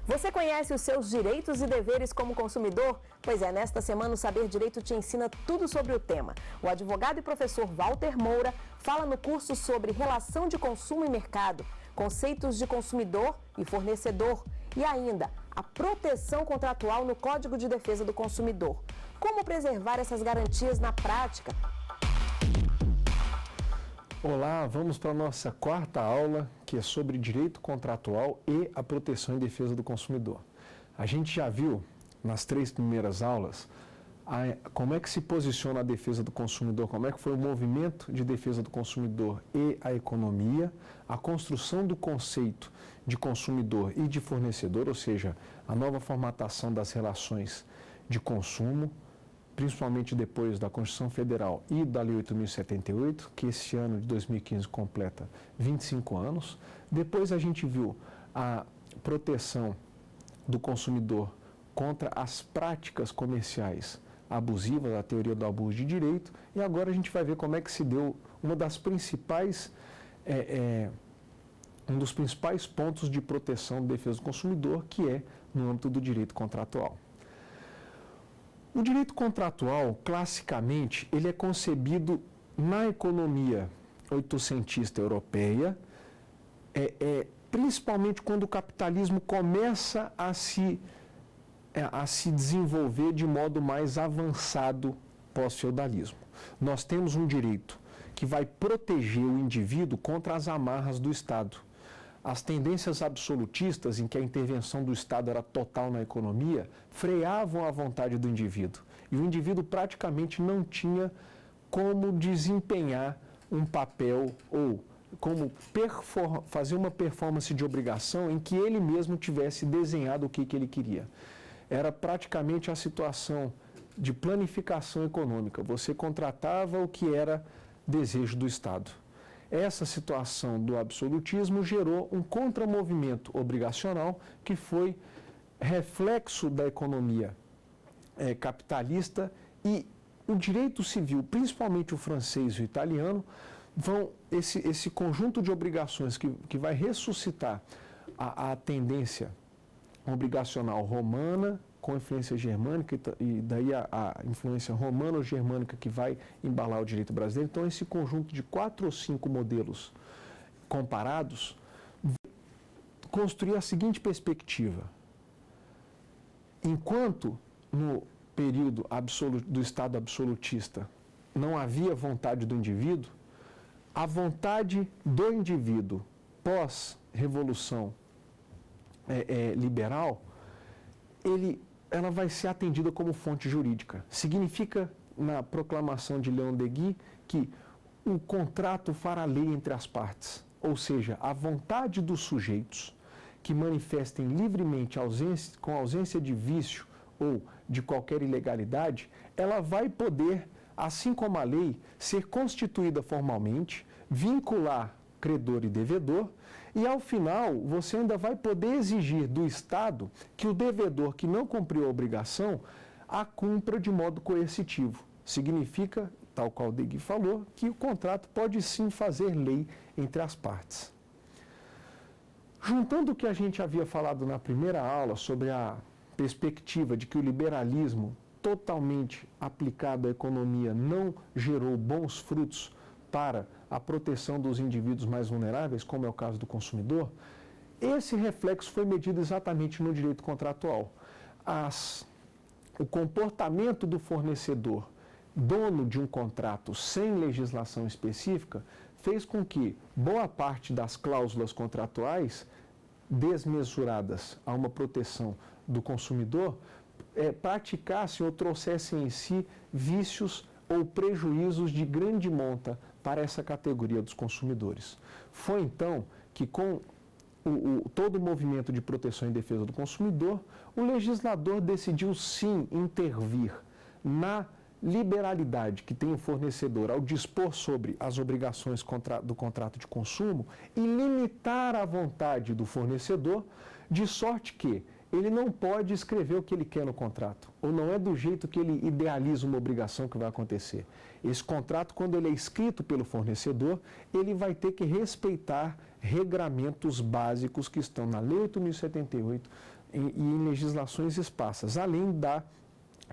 Você conhece os seus direitos e deveres como consumidor? Pois é, nesta semana o Saber Direito te ensina tudo sobre o tema. O advogado e professor Walter Moura fala no curso sobre relação de consumo e mercado, conceitos de consumidor e fornecedor e ainda a proteção contratual no Código de Defesa do Consumidor. Como preservar essas garantias na prática? Olá, vamos para a nossa quarta aula, que é sobre direito contratual e a proteção e defesa do consumidor. A gente já viu nas três primeiras aulas como é que se posiciona a defesa do consumidor, como é que foi o movimento de defesa do consumidor e a economia, a construção do conceito de consumidor e de fornecedor, ou seja, a nova formatação das relações de consumo, principalmente depois da Constituição Federal e da Lei 8.078, que esse ano de 2015 completa 25 anos. Depois a gente viu a proteção do consumidor contra as práticas comerciais abusivas, a teoria do abuso de direito, e agora a gente vai ver como é que se deu uma das principais, um dos principais pontos de proteção de defesa do consumidor, que é no âmbito do direito contratual. O direito contratual, classicamente, ele é concebido na economia oitocentista europeia, principalmente quando o capitalismo começa a se desenvolver de modo mais avançado pós-feudalismo. Nós temos um direito que vai proteger o indivíduo contra as amarras do Estado. As tendências absolutistas, em que a intervenção do Estado era total na economia, freavam a vontade do indivíduo. E o indivíduo praticamente não tinha como desempenhar um papel ou como fazer uma performance de obrigação em que ele mesmo tivesse desenhado o que ele queria. Era praticamente a situação de planificação econômica. Você contratava o que era desejo do Estado. Essa situação do absolutismo gerou um contramovimento obrigacional que foi reflexo da economia capitalista, e o direito civil, principalmente o francês e o italiano, esse conjunto de obrigações que vai ressuscitar a tendência obrigacional romana com influência germânica, e daí a influência romano-germânica que vai embalar o direito brasileiro. Então, esse conjunto de 4 ou 5 modelos comparados construir a seguinte perspectiva: enquanto no período do Estado absolutista não havia vontade do indivíduo, a vontade do indivíduo pós-revolução liberal, ela vai ser atendida como fonte jurídica. Significa, na proclamação de Leon Deguy, que o contrato fará lei entre as partes, ou seja, a vontade dos sujeitos que manifestem livremente com ausência de vício ou de qualquer ilegalidade, ela vai poder, assim como a lei, ser constituída formalmente, vincular credor e devedor, e ao final você ainda vai poder exigir do Estado que o devedor que não cumpriu a obrigação a cumpra de modo coercitivo. Significa, tal qual Deguy falou, que o contrato pode sim fazer lei entre as partes. Juntando o que a gente havia falado na primeira aula sobre a perspectiva de que o liberalismo totalmente aplicado à economia não gerou bons frutos para a proteção dos indivíduos mais vulneráveis, como é o caso do consumidor, esse reflexo foi medido exatamente no direito contratual. O comportamento do fornecedor, dono de um contrato sem legislação específica, fez com que boa parte das cláusulas contratuais desmesuradas a uma proteção do consumidor praticassem ou trouxessem em si vícios ou prejuízos de grande monta para essa categoria dos consumidores. Foi então que, com todo o movimento de proteção e defesa do consumidor, o legislador decidiu sim intervir na liberalidade que tem o fornecedor ao dispor sobre as obrigações do contrato de consumo e limitar a vontade do fornecedor, de sorte que ele não pode escrever o que ele quer no contrato, ou não é do jeito que ele idealiza uma obrigação que vai acontecer. Esse contrato, quando ele é escrito pelo fornecedor, ele vai ter que respeitar regramentos básicos que estão na Lei 8.078, e em legislações esparsas, além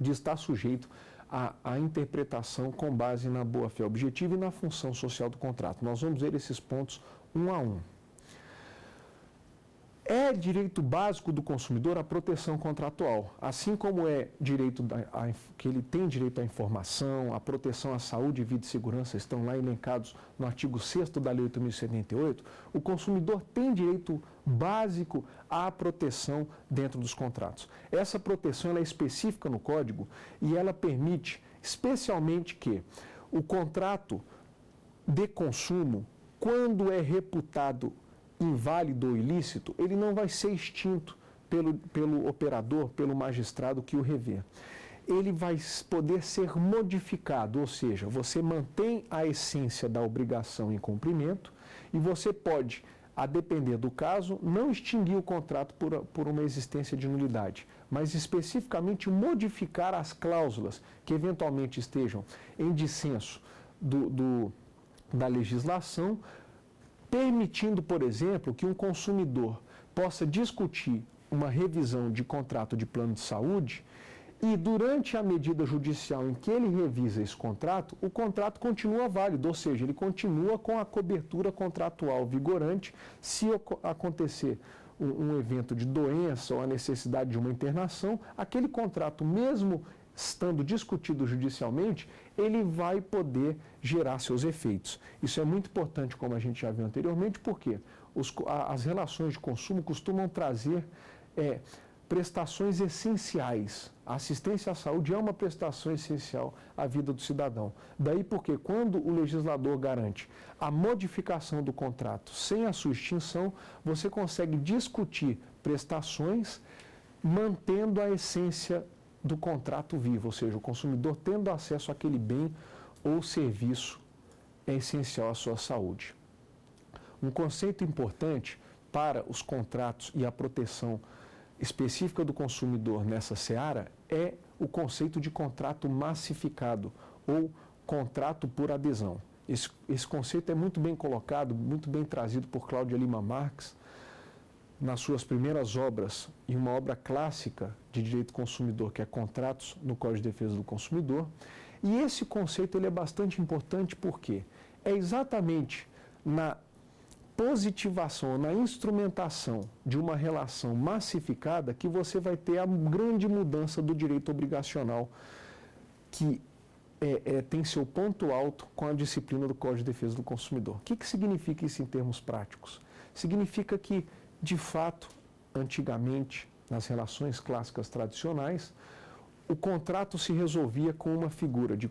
de estar sujeito à interpretação com base na boa-fé objetiva e na função social do contrato. Nós vamos ver esses pontos um a um. É direito básico do consumidor a proteção contratual, assim como é direito que ele tem direito à informação, à proteção à saúde, vida e segurança, estão lá elencados no artigo 6º da Lei 8.078, o consumidor tem direito básico à proteção dentro dos contratos. Essa proteção ela é específica no Código e ela permite, especialmente, que o contrato de consumo, quando é reputado inválido ou ilícito, ele não vai ser extinto pelo operador, pelo magistrado que o revê. Ele vai poder ser modificado, ou seja, você mantém a essência da obrigação em cumprimento e você pode, a depender do caso, não extinguir o contrato por uma existência de nulidade, mas especificamente modificar as cláusulas que eventualmente estejam em dissenso da legislação, permitindo, por exemplo, que um consumidor possa discutir uma revisão de contrato de plano de saúde e, durante a medida judicial em que ele revisa esse contrato, o contrato continua válido, ou seja, ele continua com a cobertura contratual vigorante se acontecer um evento de doença ou a necessidade de uma internação, aquele contrato, mesmo estando discutido judicialmente, ele vai poder gerar seus efeitos. Isso é muito importante, como a gente já viu anteriormente, porque as relações de consumo costumam trazer prestações essenciais. A assistência à saúde é uma prestação essencial à vida do cidadão. Daí porque quando o legislador garante a modificação do contrato sem a sua extinção, você consegue discutir prestações mantendo a essência do contrato vivo, ou seja, o consumidor tendo acesso àquele bem ou serviço é essencial à sua saúde. Um conceito importante para os contratos e a proteção específica do consumidor nessa seara é o conceito de contrato massificado ou contrato por adesão. Esse conceito é muito bem colocado, muito bem trazido por Cláudia Lima Marx nas suas primeiras obras, e uma obra clássica de direito consumidor, que é Contratos no Código de Defesa do Consumidor. E esse conceito ele é bastante importante porque é exatamente na positivação, na instrumentação de uma relação massificada que você vai ter a grande mudança do direito obrigacional, que tem seu ponto alto com a disciplina do Código de Defesa do Consumidor. O que significa isso em termos práticos? Significa que, de fato, antigamente, nas relações clássicas tradicionais, o contrato se resolvia com uma figura de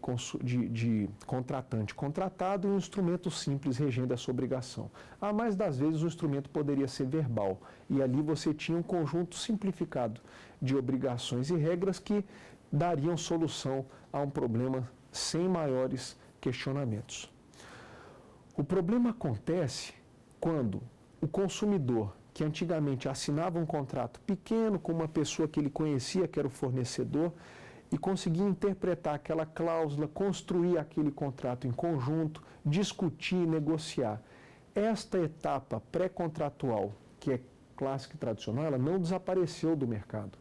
contratante-contratado e um instrumento simples regendo essa obrigação. A mais das vezes o instrumento poderia ser verbal, e ali você tinha um conjunto simplificado de obrigações e regras que dariam solução a um problema sem maiores questionamentos. O problema acontece quando o consumidor, que antigamente assinava um contrato pequeno com uma pessoa que ele conhecia, que era o fornecedor, e conseguia interpretar aquela cláusula, construir aquele contrato em conjunto, discutir, negociar. Esta etapa pré-contratual, que é clássica e tradicional, ela não desapareceu do mercado.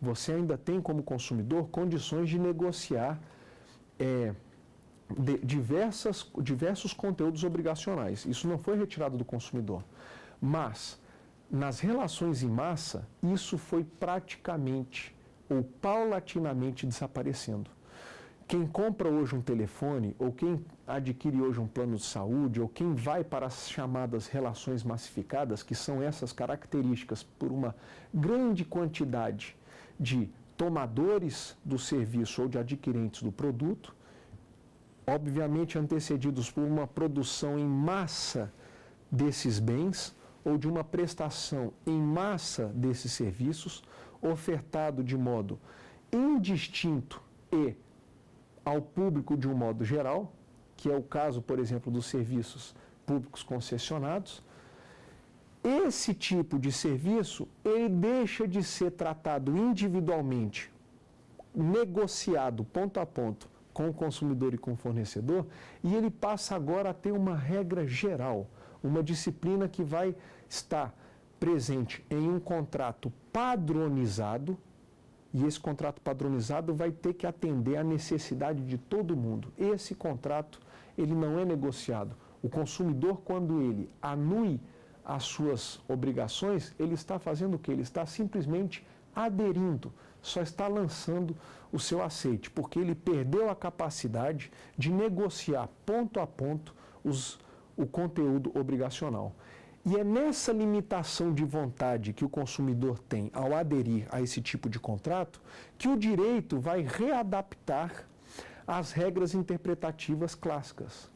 Você ainda tem, como consumidor, condições de negociar diversos conteúdos obrigacionais. Isso não foi retirado do consumidor. Mas, nas relações em massa, isso foi praticamente ou paulatinamente desaparecendo. Quem compra hoje um telefone, ou quem adquire hoje um plano de saúde, ou quem vai para as chamadas relações massificadas, que são essas características por uma grande quantidade de tomadores do serviço ou de adquirentes do produto, obviamente antecedidos por uma produção em massa desses bens, ou de uma prestação em massa desses serviços, ofertado de modo indistinto e ao público de um modo geral, que é o caso, por exemplo, dos serviços públicos concessionados. Esse tipo de serviço, ele deixa de ser tratado individualmente, negociado ponto a ponto com o consumidor e com o fornecedor, e ele passa agora a ter uma regra geral, uma disciplina que vai estar presente em um contrato padronizado, e esse contrato padronizado vai ter que atender à necessidade de todo mundo. Esse contrato, ele não é negociado. O consumidor, quando ele anui as suas obrigações, ele está fazendo o quê? Ele está simplesmente aderindo, só está lançando o seu aceite, porque ele perdeu a capacidade de negociar ponto a ponto o conteúdo obrigacional. E é nessa limitação de vontade que o consumidor tem ao aderir a esse tipo de contrato que o direito vai readaptar as regras interpretativas clássicas.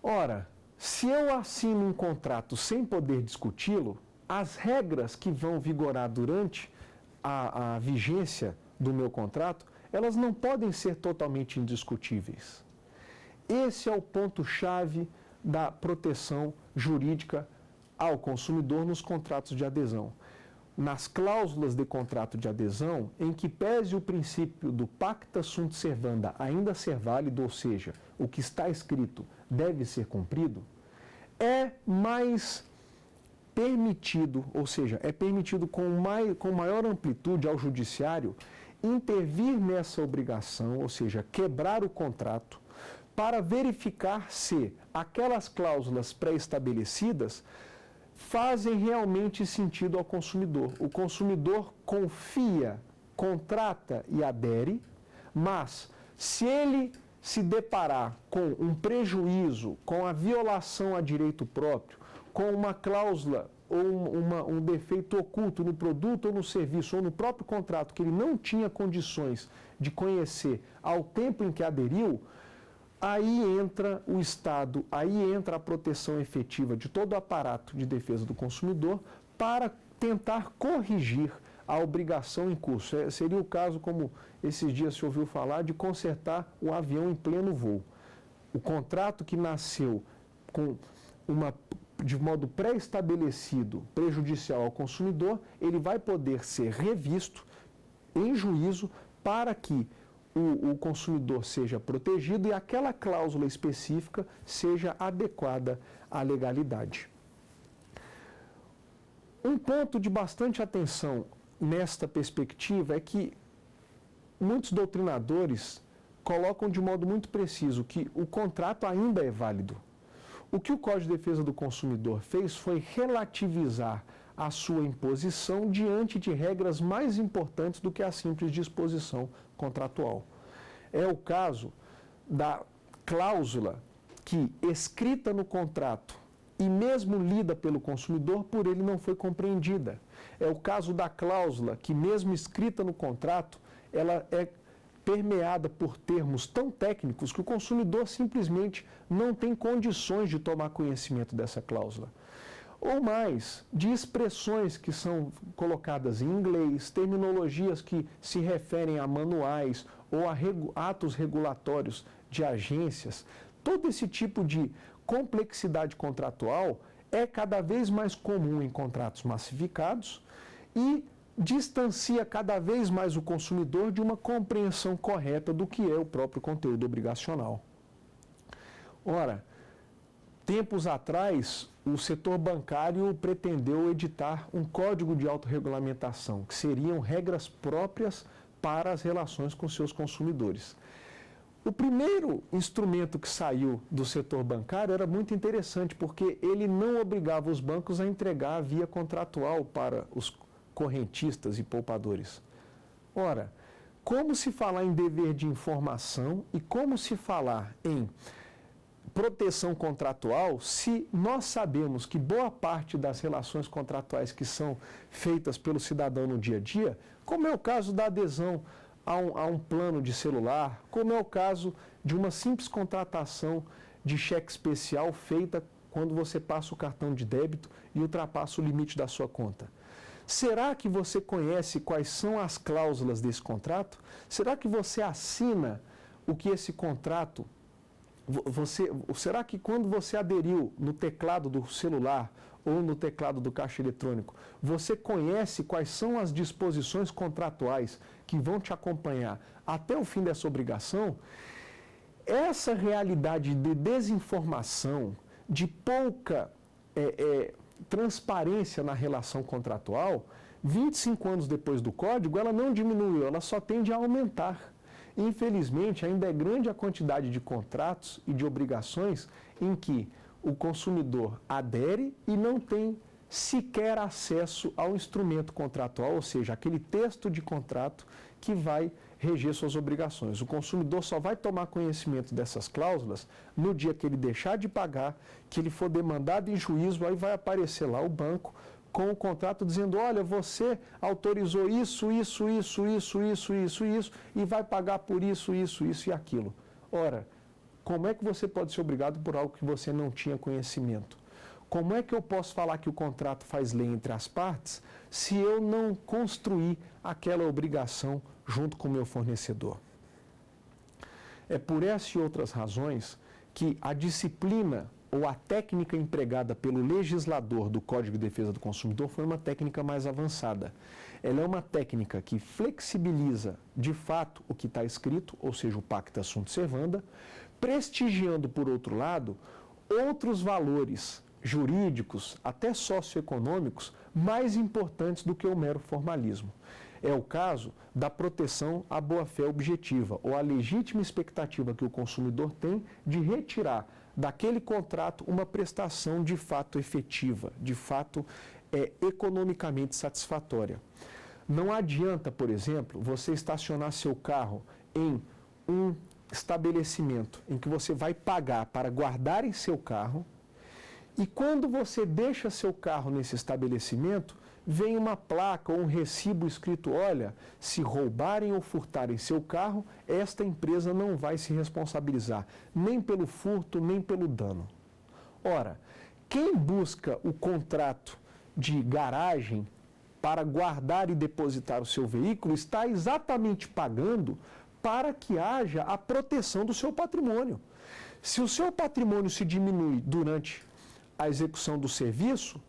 Ora, se eu assino um contrato sem poder discuti-lo, as regras que vão vigorar durante a vigência do meu contrato, elas não podem ser totalmente indiscutíveis. Esse é o ponto-chave da proteção jurídica ao consumidor nos contratos de adesão. Nas cláusulas de contrato de adesão, em que pese o princípio do pacta sunt servanda ainda ser válido, ou seja, o que está escrito deve ser cumprido, é mais permitido, ou seja, é permitido com maior amplitude ao judiciário intervir nessa obrigação, ou seja, quebrar o contrato, para verificar se aquelas cláusulas pré-estabelecidas fazem realmente sentido ao consumidor. O consumidor confia, contrata e adere, mas se ele se deparar com um prejuízo, com a violação a direito próprio, com uma cláusula ou um defeito oculto no produto ou no serviço ou no próprio contrato que ele não tinha condições de conhecer ao tempo em que aderiu, aí entra o Estado, aí entra a proteção efetiva de todo o aparato de defesa do consumidor para tentar corrigir a obrigação em curso. Seria o caso, como esses dias se ouviu falar, de consertar o avião em pleno voo. O contrato que nasceu de modo pré-estabelecido, prejudicial ao consumidor, ele vai poder ser revisto em juízo para que o consumidor seja protegido e aquela cláusula específica seja adequada à legalidade. Um ponto de bastante atenção nesta perspectiva é que muitos doutrinadores colocam de modo muito preciso que o contrato ainda é válido. O que o Código de Defesa do Consumidor fez foi relativizar a sua imposição diante de regras mais importantes do que a simples disposição contratual. É o caso da cláusula que, escrita no contrato e mesmo lida pelo consumidor, por ele não foi compreendida. É o caso da cláusula que, mesmo escrita no contrato, ela é permeada por termos tão técnicos que o consumidor simplesmente não tem condições de tomar conhecimento dessa cláusula. Ou mais, de expressões que são colocadas em inglês, terminologias que se referem a manuais ou a atos regulatórios de agências. Todo esse tipo de complexidade contratual é cada vez mais comum em contratos massificados e distancia cada vez mais o consumidor de uma compreensão correta do que é o próprio conteúdo obrigacional. Ora, tempos atrás, o setor bancário pretendeu editar um código de autorregulamentação, que seriam regras próprias para as relações com seus consumidores. O primeiro instrumento que saiu do setor bancário era muito interessante, porque ele não obrigava os bancos a entregar a via contratual para os correntistas e poupadores. Ora, como se falar em dever de informação e como se falar em proteção contratual se nós sabemos que boa parte das relações contratuais que são feitas pelo cidadão no dia a dia, como é o caso da adesão a um plano de celular, como é o caso de uma simples contratação de cheque especial feita quando você passa o cartão de débito e ultrapassa o limite da sua conta. Será que você conhece quais são as cláusulas desse contrato? Será que você assina o que esse contrato... será que quando você aderiu no teclado do celular ou no teclado do caixa eletrônico, você conhece quais são as disposições contratuais que vão te acompanhar até o fim dessa obrigação? Essa realidade de desinformação, de pouca transparência na relação contratual, 25 anos depois do Código, ela não diminuiu, ela só tende a aumentar. Infelizmente, ainda é grande a quantidade de contratos e de obrigações em que o consumidor adere e não tem sequer acesso ao instrumento contratual, ou seja, aquele texto de contrato que vai reger suas obrigações. O consumidor só vai tomar conhecimento dessas cláusulas no dia que ele deixar de pagar, que ele for demandado em juízo, aí vai aparecer lá o banco com o contrato dizendo, olha, você autorizou isso, e vai pagar por isso e aquilo. Ora, como é que você pode ser obrigado por algo que você não tinha conhecimento? Como é que eu posso falar que o contrato faz lei entre as partes se eu não construir aquela obrigação junto com o meu fornecedor? É por essas e outras razões que a disciplina ou a técnica empregada pelo legislador do Código de Defesa do Consumidor foi uma técnica mais avançada. Ela é uma técnica que flexibiliza, de fato, o que está escrito, ou seja, o pacta sunt servanda, prestigiando, por outro lado, outros valores jurídicos, até socioeconômicos, mais importantes do que o mero formalismo. É o caso da proteção à boa-fé objetiva, ou à legítima expectativa que o consumidor tem de retirar daquele contrato uma prestação de fato efetiva, de fato economicamente satisfatória. Não adianta, por exemplo, você estacionar seu carro em um estabelecimento em que você vai pagar para guardar em seu carro, e quando você deixa seu carro nesse estabelecimento, vem uma placa ou um recibo escrito, olha, se roubarem ou furtarem seu carro, esta empresa não vai se responsabilizar, nem pelo furto, nem pelo dano. Ora, quem busca o contrato de garagem para guardar e depositar o seu veículo está exatamente pagando para que haja a proteção do seu patrimônio. Se o seu patrimônio se diminui durante a execução do serviço,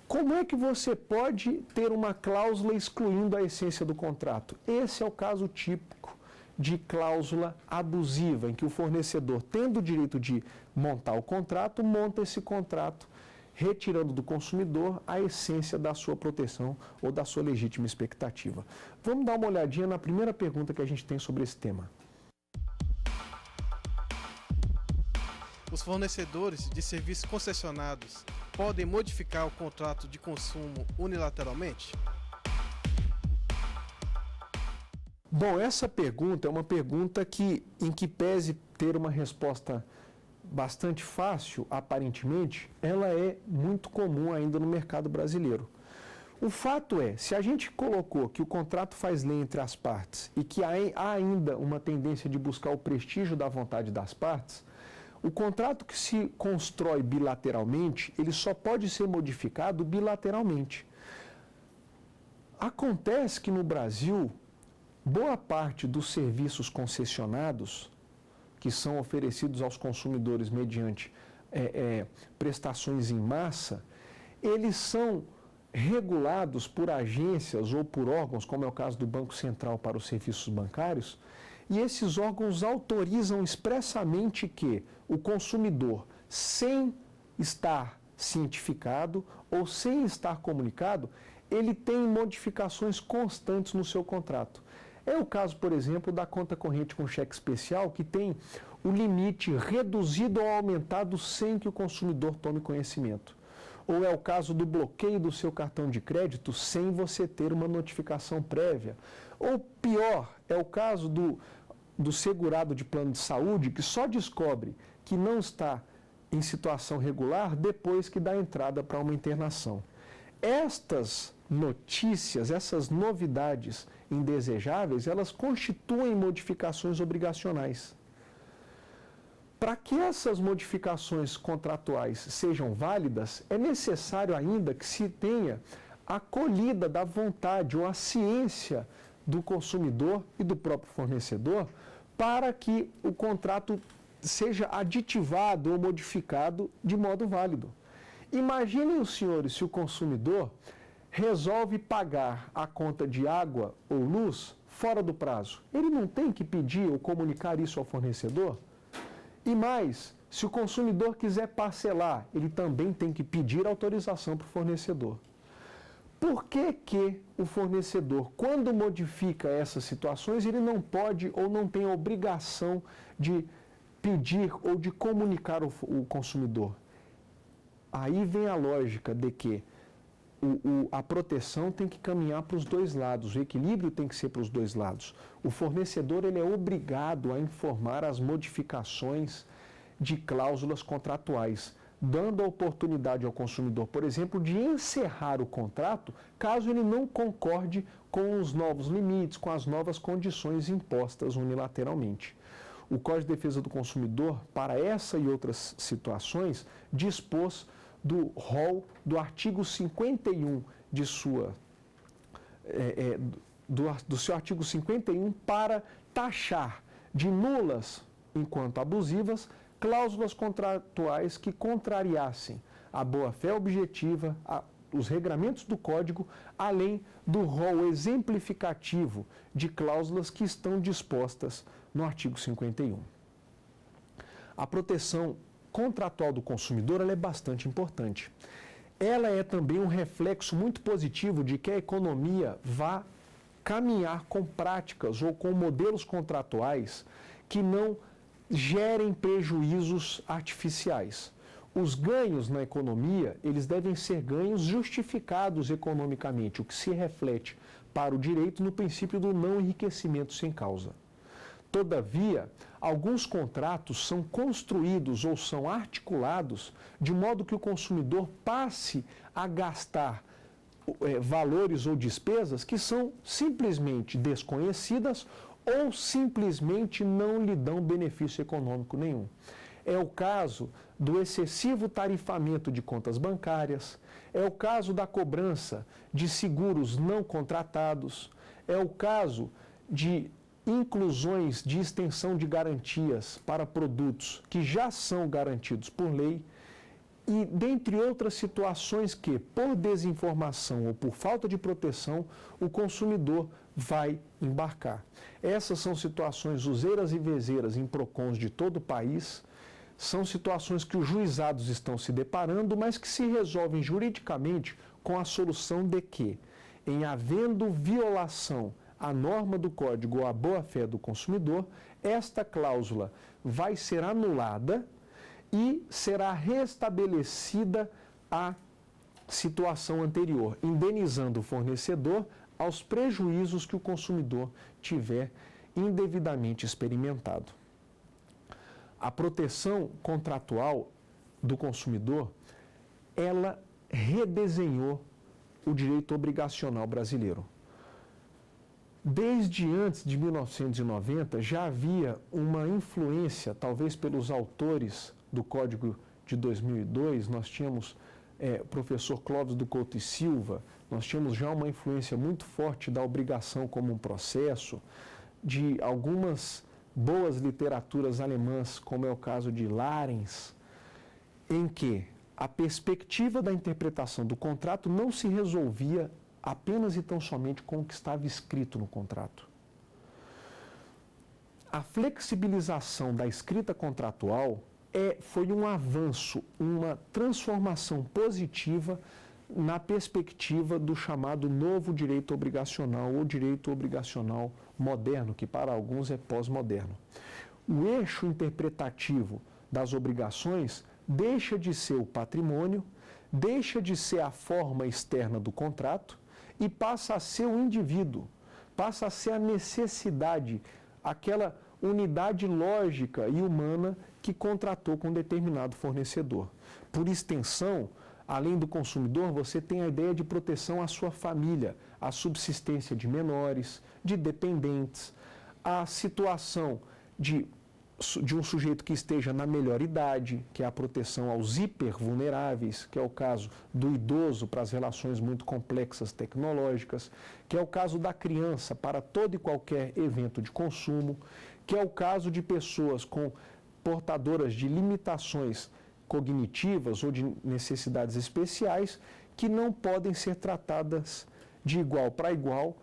como é que você pode ter uma cláusula excluindo a essência do contrato? Esse é o caso típico de cláusula abusiva, em que o fornecedor, tendo o direito de montar o contrato, monta esse contrato, retirando do consumidor a essência da sua proteção ou da sua legítima expectativa. Vamos dar uma olhadinha na primeira pergunta que a gente tem sobre esse tema. Os fornecedores de serviços concessionados podem modificar o contrato de consumo unilateralmente? Bom, essa pergunta é uma pergunta em que pese ter uma resposta bastante fácil, aparentemente, ela é muito comum ainda no mercado brasileiro. O fato é, se a gente colocou que o contrato faz lei entre as partes e que há ainda uma tendência de buscar o prestígio da vontade das partes, o contrato que se constrói bilateralmente, ele só pode ser modificado bilateralmente. Acontece que no Brasil, boa parte dos serviços concessionados, que são oferecidos aos consumidores mediante prestações em massa, eles são regulados por agências ou por órgãos, como é o caso do Banco Central para os serviços bancários, e esses órgãos autorizam expressamente que o consumidor, sem estar cientificado ou sem estar comunicado, ele tem modificações constantes no seu contrato. É o caso, por exemplo, da conta corrente com cheque especial, que tem o limite reduzido ou aumentado sem que o consumidor tome conhecimento. Ou é o caso do bloqueio do seu cartão de crédito sem você ter uma notificação prévia. Ou pior, é o caso do segurado de plano de saúde que só descobre que não está em situação regular depois que dá entrada para uma internação. Estas notícias, essas novidades indesejáveis, elas constituem modificações obrigacionais. Para que essas modificações contratuais sejam válidas, é necessário ainda que se tenha a acolhida da vontade ou a ciência do consumidor e do próprio fornecedor para que o contrato seja aditivado ou modificado de modo válido. Imaginem os senhores se o consumidor resolve pagar a conta de água ou luz fora do prazo. Ele não tem que pedir ou comunicar isso ao fornecedor? E mais, Se o consumidor quiser parcelar, ele também tem que pedir autorização para o fornecedor. Por que o fornecedor, quando modifica essas situações, ele não pode ou não tem a obrigação de pedir ou de comunicar o consumidor? Aí vem a lógica de que a proteção tem que caminhar para os dois lados, o equilíbrio tem que ser para os dois lados. O fornecedor ele é obrigado a informar as modificações de cláusulas contratuais, dando a oportunidade ao consumidor, por exemplo, de encerrar o contrato caso ele não concorde com os novos limites, com as novas condições impostas unilateralmente. O Código de Defesa do Consumidor, para essa e outras situações, dispôs do rol do artigo 51 de do seu artigo 51 para taxar de nulas enquanto abusivas cláusulas contratuais que contrariassem a boa-fé objetiva, os regramentos do Código, além do rol exemplificativo de cláusulas que estão dispostas no artigo 51. A proteção contratual do consumidor ela é bastante importante. Ela é também um reflexo muito positivo de que a economia vá caminhar com práticas ou com modelos contratuais que não gerem prejuízos artificiais. Os ganhos na economia, eles devem ser ganhos justificados economicamente, o que se reflete para o direito no princípio do não enriquecimento sem causa. Todavia, alguns contratos são construídos ou são articulados de modo que o consumidor passe a gastar valores ou despesas que são simplesmente desconhecidas ou simplesmente não lhe dão benefício econômico nenhum. É o caso do excessivo tarifamento de contas bancárias, é o caso da cobrança de seguros não contratados, é o caso de inclusões de extensão de garantias para produtos que já são garantidos por lei e dentre outras situações que, por desinformação ou por falta de proteção, o consumidor vai embarcar. Essas são situações useiras e vezeiras em PROCONs de todo o país, são situações que os juizados estão se deparando, mas que se resolvem juridicamente com a solução de que, em havendo violação à norma do Código ou à boa-fé do consumidor, esta cláusula vai ser anulada e será restabelecida a situação anterior, indenizando o fornecedor aos prejuízos que o consumidor tiver indevidamente experimentado. A proteção contratual do consumidor, ela redesenhou o direito obrigacional brasileiro. Desde antes de 1990, já havia uma influência, talvez pelos autores do Código de 2002, nós tínhamos professor Clóvis do Couto e Silva, nós tínhamos já uma influência muito forte da obrigação como um processo, de algumas boas literaturas alemãs, como é o caso de Larens, em que a perspectiva da interpretação do contrato não se resolvia apenas e tão somente com o que estava escrito no contrato. A flexibilização da escrita contratual foi um avanço, uma transformação positiva na perspectiva do chamado novo direito obrigacional ou direito obrigacional moderno, que para alguns é pós-moderno. O eixo interpretativo das obrigações deixa de ser o patrimônio, deixa de ser a forma externa do contrato e passa a ser o indivíduo, passa a ser a necessidade, aquela unidade lógica e humana que contratou com determinado fornecedor. Por extensão, além do consumidor, você tem a ideia de proteção à sua família, à subsistência de menores, de dependentes, à situação de um sujeito que esteja na melhor idade, que é a proteção aos hipervulneráveis, que é o caso do idoso para as relações muito complexas tecnológicas, que é o caso da criança para todo e qualquer evento de consumo, que é o caso de pessoas portadoras de limitações cognitivas ou de necessidades especiais que não podem ser tratadas de igual para igual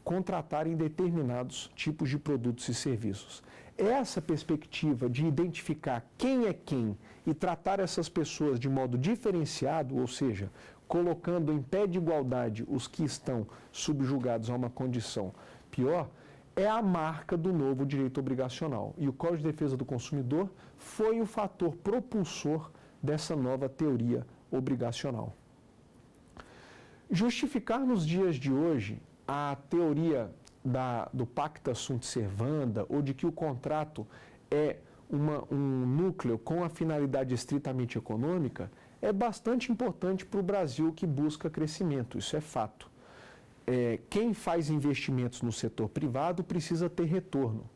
contratarem determinados tipos de produtos e serviços. Essa perspectiva de identificar quem é quem e tratar essas pessoas de modo diferenciado, ou seja, colocando em pé de igualdade os que estão subjugados a uma condição pior, é a marca do novo direito obrigacional. E o Código de Defesa do Consumidor foi o fator propulsor dessa nova teoria obrigacional. Justificar nos dias de hoje a teoria do pacta sunt servanda, ou de que o contrato é um núcleo com a finalidade estritamente econômica, é bastante importante para o Brasil que busca crescimento, isso é fato. Quem faz investimentos no setor privado precisa ter retorno.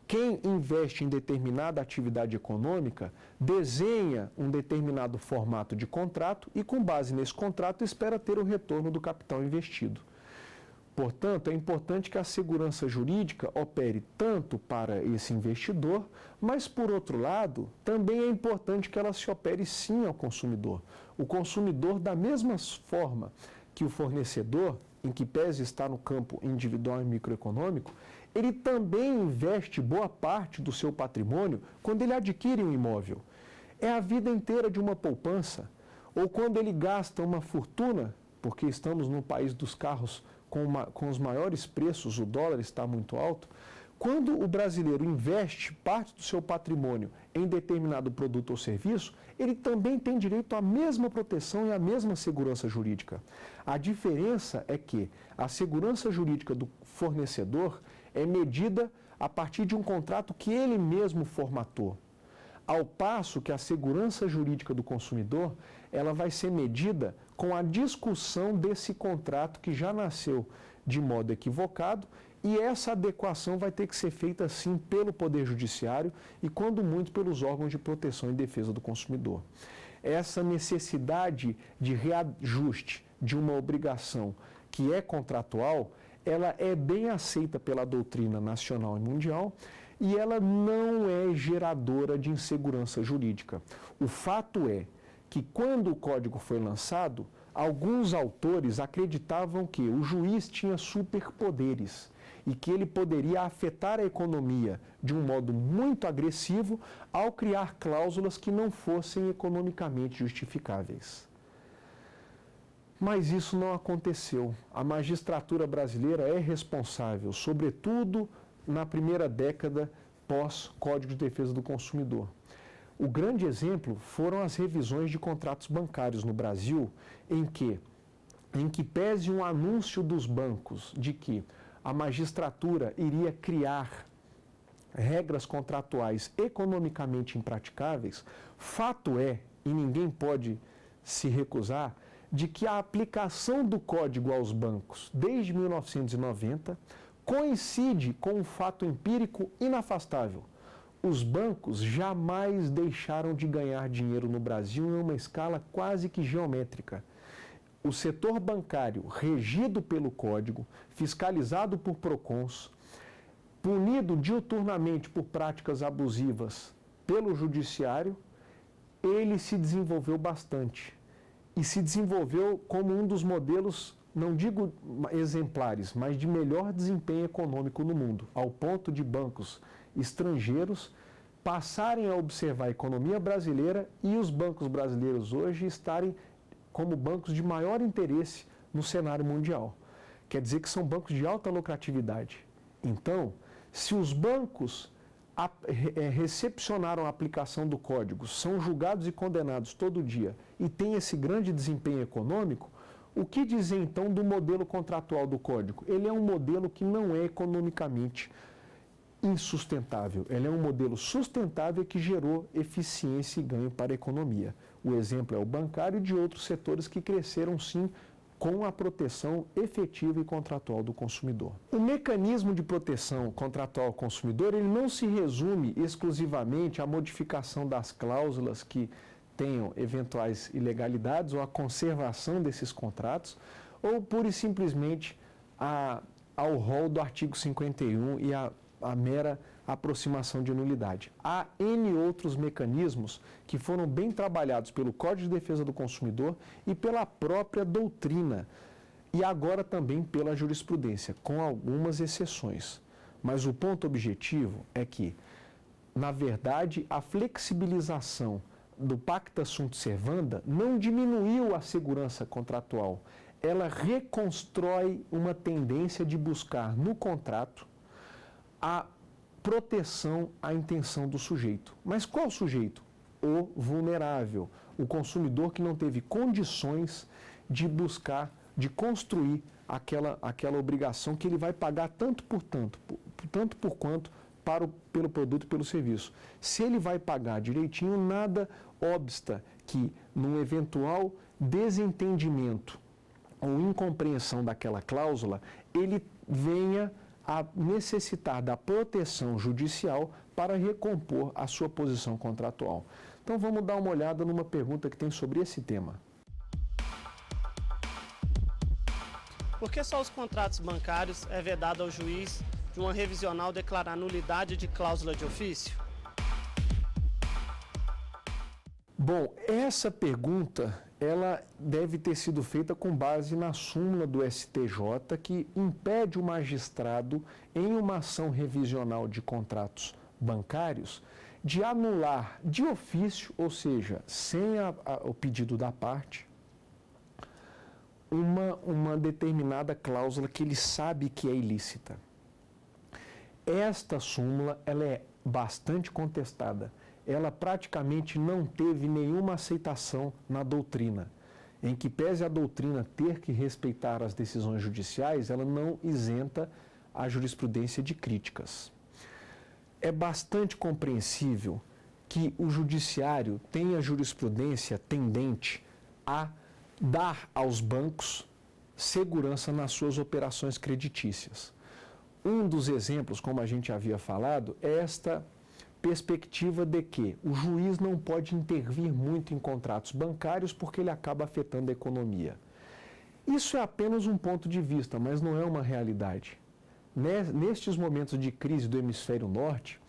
Quem investe em determinada atividade econômica desenha um determinado formato de contrato e, com base nesse contrato, espera ter o retorno do capital investido. Portanto, é importante que a segurança jurídica opere tanto para esse investidor, mas, por outro lado, também é importante que ela se opere sim ao consumidor. O consumidor, da mesma forma que o fornecedor, em que pese estar no campo individual e microeconômico, ele também investe boa parte do seu patrimônio quando ele adquire um imóvel. É a vida inteira de uma poupança. Ou quando ele gasta uma fortuna, porque estamos no país dos carros com os maiores preços, o dólar está muito alto. Quando o brasileiro investe parte do seu patrimônio em determinado produto ou serviço, ele também tem direito à mesma proteção e à mesma segurança jurídica. A diferença é que a segurança jurídica do fornecedor é medida a partir de um contrato que ele mesmo formatou, ao passo que a segurança jurídica do consumidor, ela vai ser medida com a discussão desse contrato que já nasceu de modo equivocado, e essa adequação vai ter que ser feita, sim, pelo Poder Judiciário e, quando muito, pelos órgãos de proteção e defesa do consumidor. Essa necessidade de reajuste de uma obrigação que é contratual, ela é bem aceita pela doutrina nacional e mundial e ela não é geradora de insegurança jurídica. O fato é que, quando o Código foi lançado, alguns autores acreditavam que o juiz tinha superpoderes e que ele poderia afetar a economia de um modo muito agressivo ao criar cláusulas que não fossem economicamente justificáveis. Mas isso não aconteceu. A magistratura brasileira é responsável, sobretudo na primeira década pós-Código de Defesa do Consumidor. O grande exemplo foram as revisões de contratos bancários no Brasil, em que pese um anúncio dos bancos de que a magistratura iria criar regras contratuais economicamente impraticáveis, fato é, e ninguém pode se recusar, de que a aplicação do Código aos bancos desde 1990 coincide com um fato empírico inafastável. Os bancos jamais deixaram de ganhar dinheiro no Brasil em uma escala quase que geométrica. O setor bancário, regido pelo Código, fiscalizado por PROCONs, punido diuturnamente por práticas abusivas pelo Judiciário, ele se desenvolveu bastante. E se desenvolveu como um dos modelos, não digo exemplares, mas de melhor desempenho econômico no mundo, ao ponto de bancos estrangeiros passarem a observar a economia brasileira e os bancos brasileiros hoje estarem como bancos de maior interesse no cenário mundial. Quer dizer que são bancos de alta lucratividade. Então, se os bancos recepcionaram a aplicação do Código, são julgados e condenados todo dia e têm esse grande desempenho econômico, o que dizer então do modelo contratual do Código? Ele é um modelo que não é economicamente insustentável. Ele é um modelo sustentável que gerou eficiência e ganho para a economia. O exemplo é o bancário e de outros setores que cresceram sim com a proteção efetiva e contratual do consumidor. O mecanismo de proteção contratual ao consumidor, ele não se resume exclusivamente à modificação das cláusulas que tenham eventuais ilegalidades ou à conservação desses contratos, ou pura e simplesmente ao rol do artigo 51 e a mera aproximação de nulidade. Há N outros mecanismos que foram bem trabalhados pelo Código de Defesa do Consumidor e pela própria doutrina e agora também pela jurisprudência, com algumas exceções. Mas o ponto objetivo é que, na verdade, a flexibilização do Pacta Sunt Servanda não diminuiu a segurança contratual. Ela reconstrói uma tendência de buscar no contrato a proteção à intenção do sujeito. Mas qual sujeito? O vulnerável, o consumidor que não teve condições de buscar, de construir aquela obrigação que ele vai pagar tanto por quanto pelo produto e pelo serviço. Se ele vai pagar direitinho, nada obsta que, num eventual desentendimento ou incompreensão daquela cláusula, ele venha a necessitar da proteção judicial para recompor a sua posição contratual. Então vamos dar uma olhada numa pergunta que tem sobre esse tema. Por que só os contratos bancários é vedado ao juiz de uma revisional declarar nulidade de cláusula de ofício? Bom, essa pergunta ela deve ter sido feita com base na súmula do STJ que impede o magistrado, em uma ação revisional de contratos bancários, de anular de ofício, ou seja, sem o pedido da parte, uma determinada cláusula que ele sabe que é ilícita. Esta súmula ela é bastante contestada. Ela praticamente não teve nenhuma aceitação na doutrina, em que pese a doutrina ter que respeitar as decisões judiciais, ela não isenta a jurisprudência de críticas. É bastante compreensível que o judiciário tenha jurisprudência tendente a dar aos bancos segurança nas suas operações creditícias. Um dos exemplos, como a gente havia falado, é esta perspectiva de que o juiz não pode intervir muito em contratos bancários porque ele acaba afetando a economia. Isso é apenas um ponto de vista, mas não é uma realidade. Nestes momentos de crise do hemisfério norte,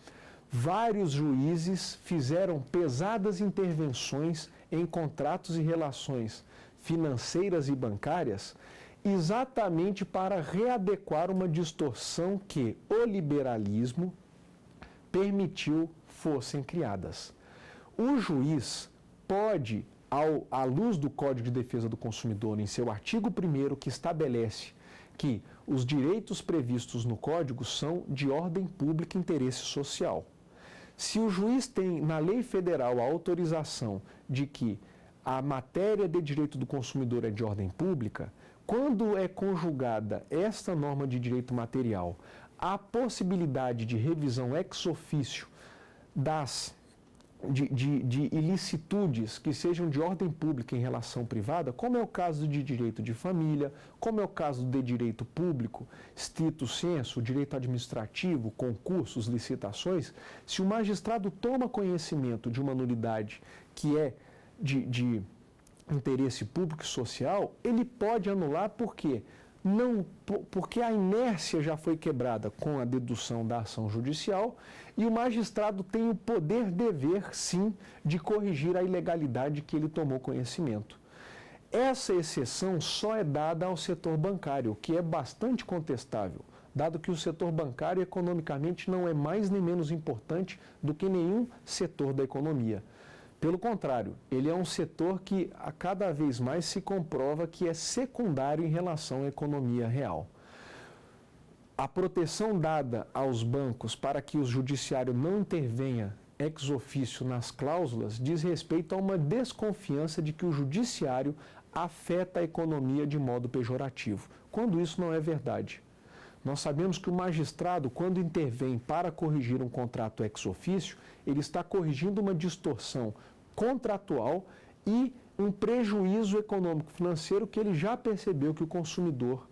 vários juízes fizeram pesadas intervenções em contratos e relações financeiras e bancárias, exatamente para readequar uma distorção que o liberalismo permitiu fossem criadas. O juiz pode, à luz do Código de Defesa do Consumidor, em seu artigo 1º, que estabelece que os direitos previstos no Código são de ordem pública e interesse social. Se o juiz tem na lei federal a autorização de que a matéria de direito do consumidor é de ordem pública, quando é conjugada esta norma de direito material à possibilidade de revisão ex officio de ilicitudes que sejam de ordem pública em relação privada, como é o caso de direito de família, como é o caso de direito público, stricto sensu, direito administrativo, concursos, licitações, se o magistrado toma conhecimento de uma nulidade que é de interesse público e social, ele pode anular porque a inércia já foi quebrada com a dedução da ação judicial e o magistrado tem o poder-dever, sim, de corrigir a ilegalidade que ele tomou conhecimento. Essa exceção só é dada ao setor bancário, o que é bastante contestável, dado que o setor bancário economicamente não é mais nem menos importante do que nenhum setor da economia. Pelo contrário, ele é um setor que a cada vez mais se comprova que é secundário em relação à economia real. A proteção dada aos bancos para que o judiciário não intervenha ex officio nas cláusulas diz respeito a uma desconfiança de que o judiciário afeta a economia de modo pejorativo, quando isso não é verdade. Nós sabemos que o magistrado, quando intervém para corrigir um contrato ex officio, ele está corrigindo uma distorção contratual e um prejuízo econômico-financeiro que ele já percebeu que o consumidor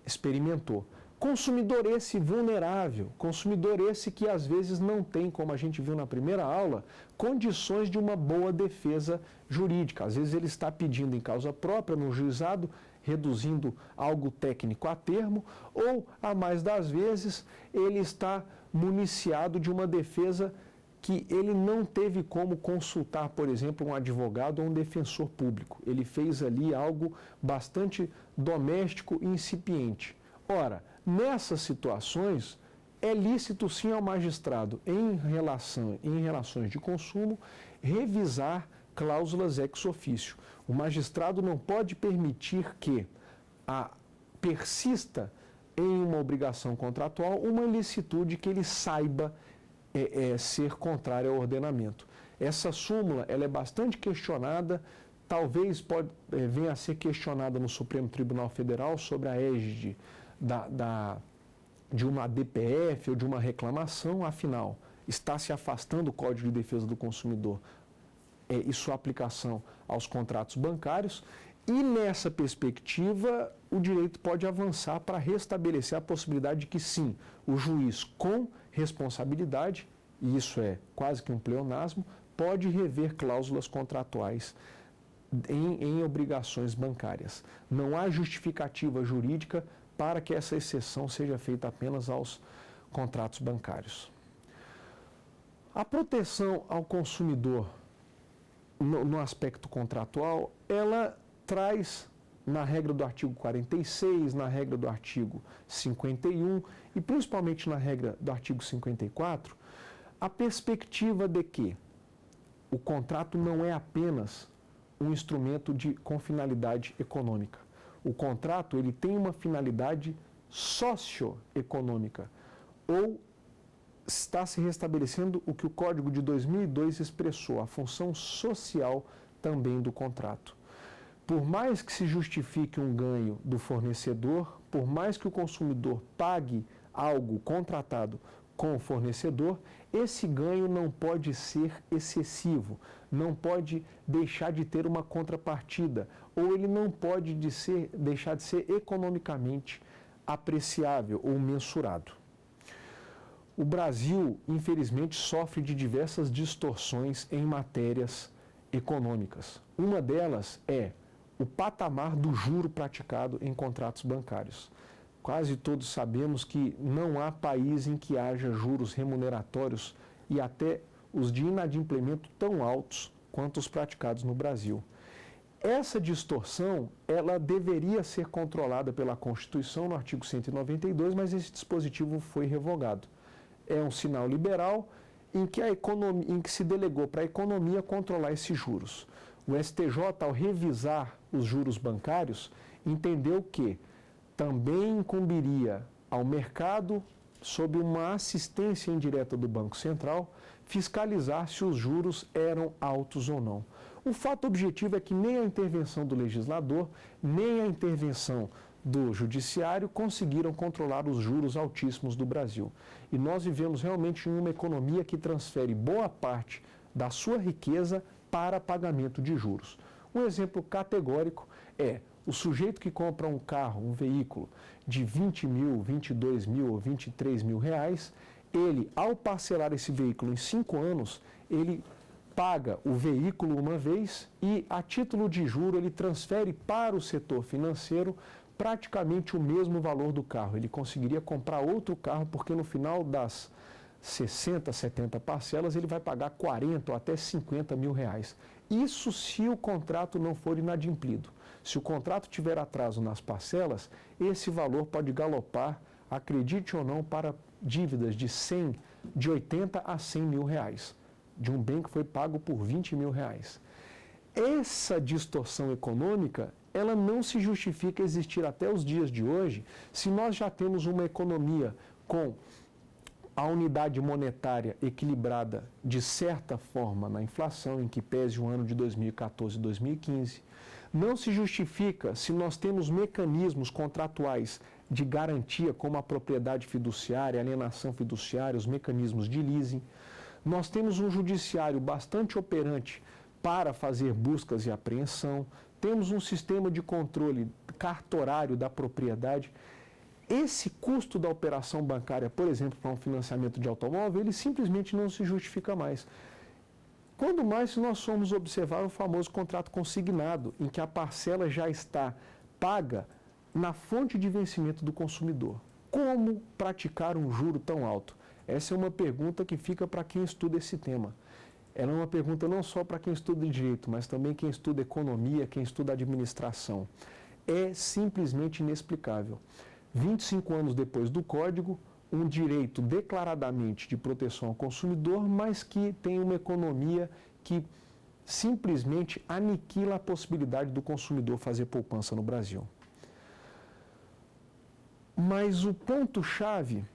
experimentou. Consumidor esse vulnerável, consumidor esse que às vezes não tem, como a gente viu na primeira aula, condições de uma boa defesa jurídica. Às vezes ele está pedindo em causa própria, no juizado, reduzindo algo técnico a termo, ou, a mais das vezes, ele está municiado de uma defesa que ele não teve como consultar, por exemplo, um advogado ou um defensor público. Ele fez ali algo bastante doméstico e incipiente. Ora, nessas situações, é lícito sim ao magistrado, em relações de consumo, revisar cláusulas ex officio. O magistrado não pode permitir que persista em uma obrigação contratual uma ilicitude que ele saiba ser contrária ao ordenamento. Essa súmula ela é bastante questionada, talvez venha a ser questionada no Supremo Tribunal Federal sobre a égide de uma DPF ou de uma reclamação, afinal, está se afastando o Código de Defesa do Consumidor e sua aplicação aos contratos bancários, e nessa perspectiva o direito pode avançar para restabelecer a possibilidade de que sim, o juiz com responsabilidade, e isso é quase que um pleonasmo, pode rever cláusulas contratuais em obrigações bancárias. Não há justificativa jurídica para que essa exceção seja feita apenas aos contratos bancários. A proteção ao consumidor no aspecto contratual, ela traz na regra do artigo 46, na regra do artigo 51 e principalmente na regra do artigo 54, a perspectiva de que o contrato não é apenas um instrumento com finalidade econômica. O contrato ele tem uma finalidade socioeconômica, ou está se restabelecendo o que o Código de 2002 expressou, a função social também do contrato. Por mais que se justifique um ganho do fornecedor, por mais que o consumidor pague algo contratado com o fornecedor, esse ganho não pode ser excessivo, não pode deixar de ter uma contrapartida, ou ele não pode deixar de ser economicamente apreciável ou mensurado. O Brasil, infelizmente, sofre de diversas distorções em matérias econômicas. Uma delas é o patamar do juro praticado em contratos bancários. Quase todos sabemos que não há país em que haja juros remuneratórios e até os de inadimplemento tão altos quanto os praticados no Brasil. Essa distorção, ela deveria ser controlada pela Constituição no artigo 192, mas esse dispositivo foi revogado. É um sinal liberal em que se delegou para a economia controlar esses juros. O STJ, ao revisar os juros bancários, entendeu que também incumbiria ao mercado, sob uma assistência indireta do Banco Central, fiscalizar se os juros eram altos ou não. O fato objetivo é que nem a intervenção do legislador, nem a intervenção do judiciário conseguiram controlar os juros altíssimos do Brasil. E nós vivemos realmente em uma economia que transfere boa parte da sua riqueza para pagamento de juros. Um exemplo categórico é o sujeito que compra um carro, um veículo de 20 mil, 22 mil ou 23 mil reais, ele, ao parcelar esse veículo em 5 anos, ele paga o veículo uma vez e, a título de juro, ele transfere para o setor financeiro praticamente o mesmo valor do carro. Ele conseguiria comprar outro carro porque no final das 60, 70 parcelas ele vai pagar 40 ou até 50 mil reais. Isso se o contrato não for inadimplido. Se o contrato tiver atraso nas parcelas, esse valor pode galopar, acredite ou não, para dívidas de 80 a 100 mil reais, de um bem que foi pago por 20 mil reais. Essa distorção econômica, ela não se justifica existir até os dias de hoje, se nós já temos uma economia com a unidade monetária equilibrada de certa forma na inflação, em que pese o ano de 2014 e 2015. Não se justifica se nós temos mecanismos contratuais de garantia, como a propriedade fiduciária, a alienação fiduciária, os mecanismos de leasing. Nós temos um judiciário bastante operante para fazer buscas e apreensão. Temos um sistema de controle cartorário da propriedade. Esse custo da operação bancária, por exemplo, para um financiamento de automóvel, ele simplesmente não se justifica mais. Quando mais se nós formos observar o famoso contrato consignado, em que a parcela já está paga na fonte de vencimento do consumidor. Como praticar um juro tão alto? Essa é uma pergunta que fica para quem estuda esse tema. Ela é uma pergunta não só para quem estuda direito, mas também quem estuda economia, quem estuda administração. É simplesmente inexplicável. 25 anos depois do Código, um direito declaradamente de proteção ao consumidor, mas que tem uma economia que simplesmente aniquila a possibilidade do consumidor fazer poupança no Brasil. Mas o ponto-chave,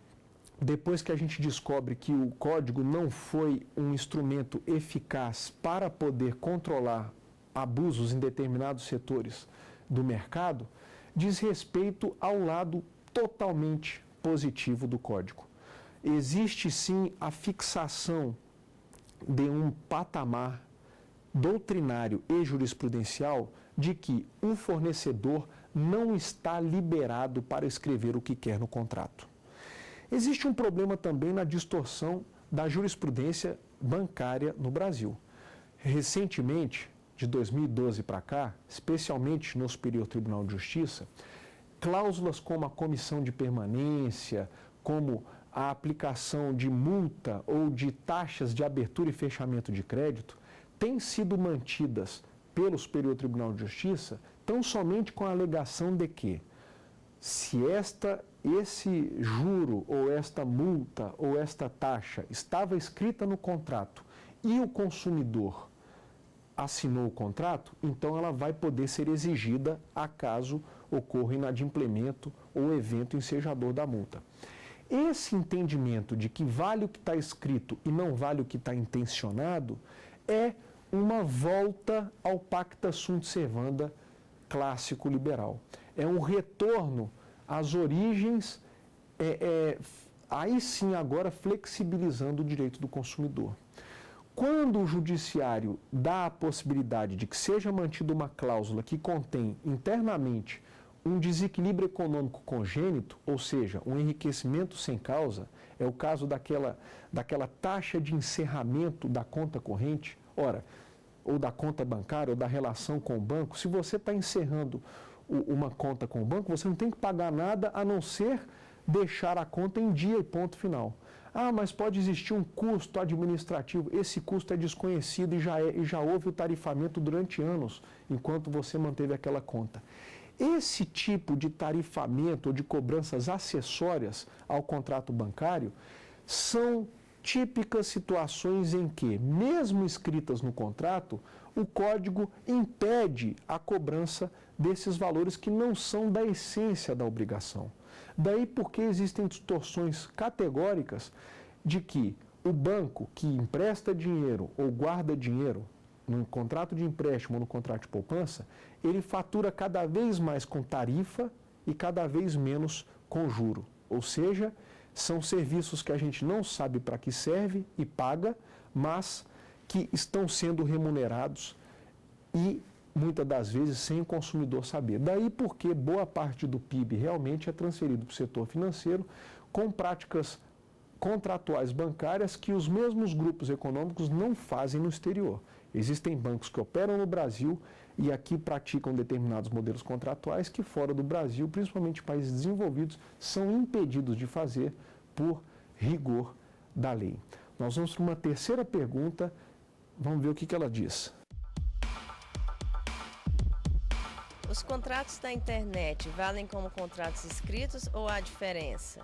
depois que a gente descobre que o Código não foi um instrumento eficaz para poder controlar abusos em determinados setores do mercado, diz respeito ao lado totalmente positivo do Código. Existe sim a fixação de um patamar doutrinário e jurisprudencial de que um fornecedor não está liberado para escrever o que quer no contrato. Existe um problema também na distorção da jurisprudência bancária no Brasil. Recentemente, de 2012 para cá, especialmente no Superior Tribunal de Justiça, cláusulas como a comissão de permanência, como a aplicação de multa ou de taxas de abertura e fechamento de crédito, têm sido mantidas pelo Superior Tribunal de Justiça tão somente com a alegação de que, se esse juro ou esta multa ou esta taxa estava escrita no contrato e o consumidor assinou o contrato, então ela vai poder ser exigida acaso ocorra inadimplemento ou evento ensejador da multa. Esse entendimento de que vale o que está escrito e não vale o que está intencionado é uma volta ao pacta sunt servanda clássico liberal. É um retorno às origens, aí sim agora flexibilizando o direito do consumidor. Quando o judiciário dá a possibilidade de que seja mantida uma cláusula que contém internamente um desequilíbrio econômico congênito, ou seja, um enriquecimento sem causa, é o caso daquela taxa de encerramento da conta corrente, ou da conta bancária, ou da relação com o banco. Se você está encerrando uma conta com o banco, você não tem que pagar nada a não ser deixar a conta em dia e ponto final. Ah, mas pode existir um custo administrativo. Esse custo é desconhecido e já houve o tarifamento durante anos, enquanto você manteve aquela conta. Esse tipo de tarifamento ou de cobranças acessórias ao contrato bancário são típicas situações em que, mesmo escritas no contrato, o Código impede a cobrança desses valores que não são da essência da obrigação. Daí porque existem distorções categóricas de que o banco que empresta dinheiro ou guarda dinheiro no contrato de empréstimo ou no contrato de poupança, ele fatura cada vez mais com tarifa e cada vez menos com juro. Ou seja, são serviços que a gente não sabe para que serve e paga, mas que estão sendo remunerados e muitas das vezes sem o consumidor saber. Daí porque boa parte do PIB realmente é transferido para o setor financeiro com práticas contratuais bancárias que os mesmos grupos econômicos não fazem no exterior. Existem bancos que operam no Brasil e aqui praticam determinados modelos contratuais que fora do Brasil, principalmente países desenvolvidos, são impedidos de fazer por rigor da lei. Nós vamos para uma terceira pergunta, vamos ver o que ela diz. Os contratos da internet valem como contratos escritos ou há diferença?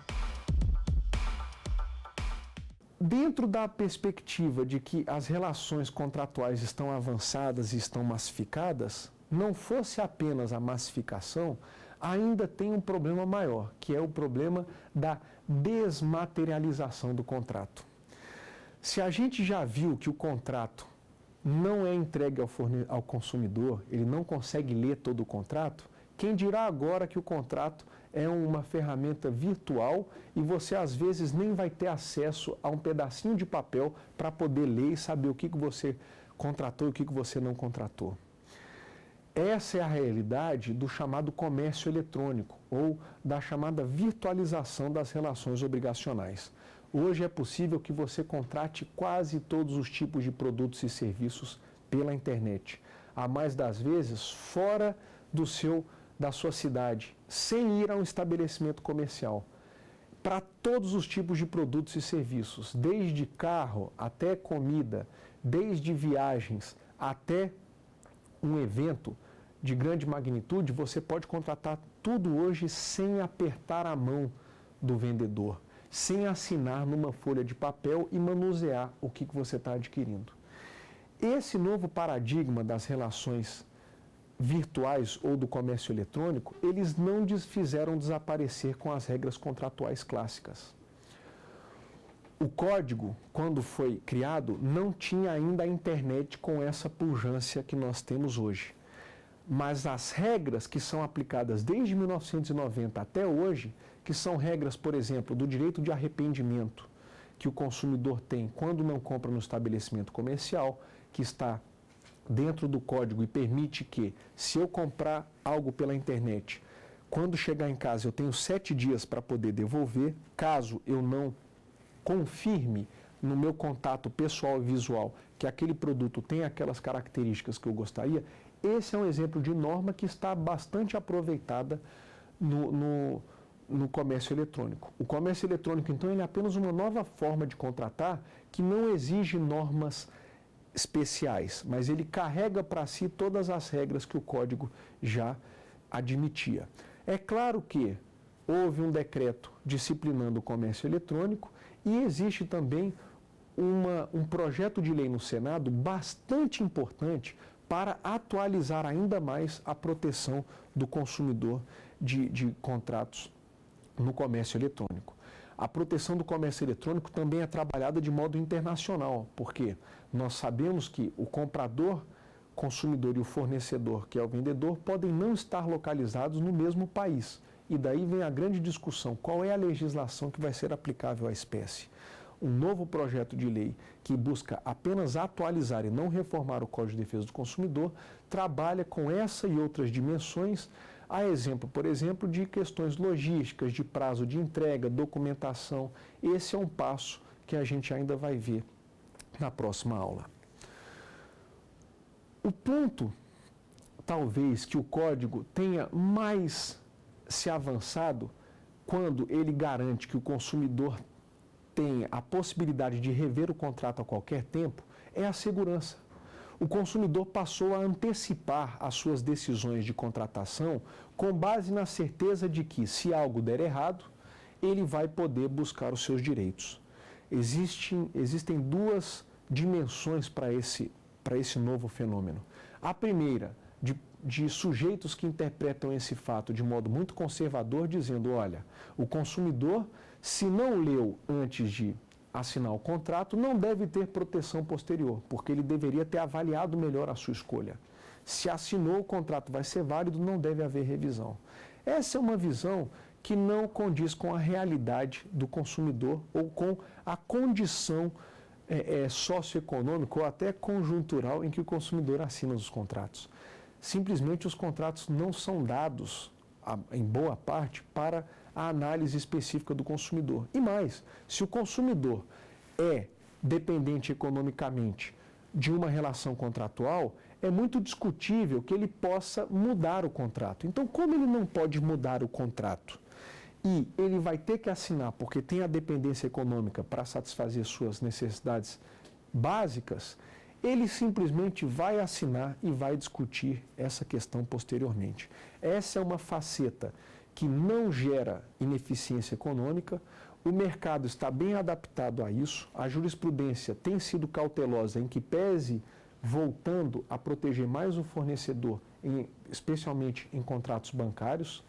Dentro da perspectiva de que as relações contratuais estão avançadas e estão massificadas, não fosse apenas a massificação, ainda tem um problema maior, que é o problema da desmaterialização do contrato. Se a gente já viu que o contrato não é entregue ao consumidor, ele não consegue ler todo o contrato, quem dirá agora que o contrato é uma ferramenta virtual e você às vezes nem vai ter acesso a um pedacinho de papel para poder ler e saber o que você contratou e o que você não contratou. Essa é a realidade do chamado comércio eletrônico ou da chamada virtualização das relações obrigacionais. Hoje é possível que você contrate quase todos os tipos de produtos e serviços pela internet, a mais das vezes fora da sua cidade, sem ir a um estabelecimento comercial. para todos os tipos de produtos e serviços, desde carro até comida, desde viagens até um evento de grande magnitude, você pode contratar tudo hoje sem apertar a mão do vendedor, sem assinar numa folha de papel e manusear o que você está adquirindo. Esse novo paradigma das relações virtuais ou do comércio eletrônico, eles não fizeram desaparecer com as regras contratuais clássicas. O código, quando foi criado, não tinha ainda a internet com essa pujança que nós temos hoje. Mas as regras que são aplicadas desde 1990 até hoje, que são regras, por exemplo, do direito de arrependimento que o consumidor tem quando não compra no estabelecimento comercial, que está dentro do código e permite que, se eu comprar algo pela internet, quando chegar em casa eu tenho 7 dias para poder devolver, caso eu não confirme no meu contato pessoal e visual que aquele produto tem aquelas características que eu gostaria. Esse é um exemplo de norma que está bastante aproveitada no comércio eletrônico. O comércio eletrônico, então, ele é apenas uma nova forma de contratar que não exige normas especiais, mas ele carrega para si todas as regras que o código já admitia. É claro que houve um decreto disciplinando o comércio eletrônico e existe também um projeto de lei no Senado bastante importante para atualizar ainda mais a proteção do consumidor de contratos no comércio eletrônico. A proteção do comércio eletrônico também é trabalhada de modo internacional, porque nós sabemos que o comprador, consumidor e o fornecedor, que é o vendedor, podem não estar localizados no mesmo país. E daí vem a grande discussão, qual é a legislação que vai ser aplicável à espécie? Um novo projeto de lei que busca apenas atualizar e não reformar o Código de Defesa do Consumidor, trabalha com essa e outras dimensões, a exemplo, por exemplo, de questões logísticas, de prazo de entrega, documentação. Esse é um passo que a gente ainda vai ver na próxima aula. O ponto, talvez, que o código tenha mais se avançado quando ele garante que o consumidor tenha a possibilidade de rever o contrato a qualquer tempo, é a segurança. O consumidor passou a antecipar as suas decisões de contratação com base na certeza de que, se algo der errado, ele vai poder buscar os seus direitos. Existem duas dimensões para esse novo fenômeno. A primeira, de sujeitos que interpretam esse fato de modo muito conservador, dizendo, olha, o consumidor, se não leu antes de assinar o contrato, não deve ter proteção posterior, porque ele deveria ter avaliado melhor a sua escolha. Se assinou, o contrato vai ser válido, não deve haver revisão. Essa é uma visão que não condiz com a realidade do consumidor ou com a condição socioeconômica ou até conjuntural em que o consumidor assina os contratos. Simplesmente os contratos não são dados, em boa parte, para a análise específica do consumidor. E mais, se o consumidor é dependente economicamente de uma relação contratual, é muito discutível que ele possa mudar o contrato. Então, como ele não pode mudar o contrato e ele vai ter que assinar porque tem a dependência econômica para satisfazer suas necessidades básicas, ele simplesmente vai assinar e vai discutir essa questão posteriormente. Essa é uma faceta que não gera ineficiência econômica, o mercado está bem adaptado a isso, a jurisprudência tem sido cautelosa em que pese voltando a proteger mais o fornecedor, especialmente em contratos bancários.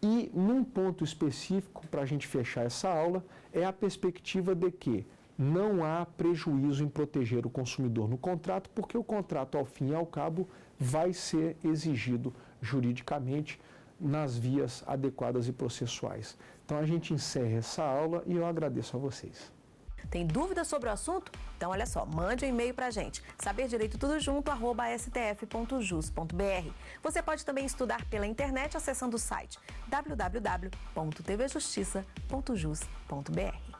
E num ponto específico, para a gente fechar essa aula, é a perspectiva de que não há prejuízo em proteger o consumidor no contrato, porque o contrato, ao fim e ao cabo, vai ser exigido juridicamente nas vias adequadas e processuais. Então a gente encerra essa aula e eu agradeço a vocês. Tem dúvidas sobre o assunto? Então olha só, mande um e-mail pra gente, saberdireitotudojunto@stf.jus.br. Você pode também estudar pela internet acessando o site www.tvjustiça.jus.br.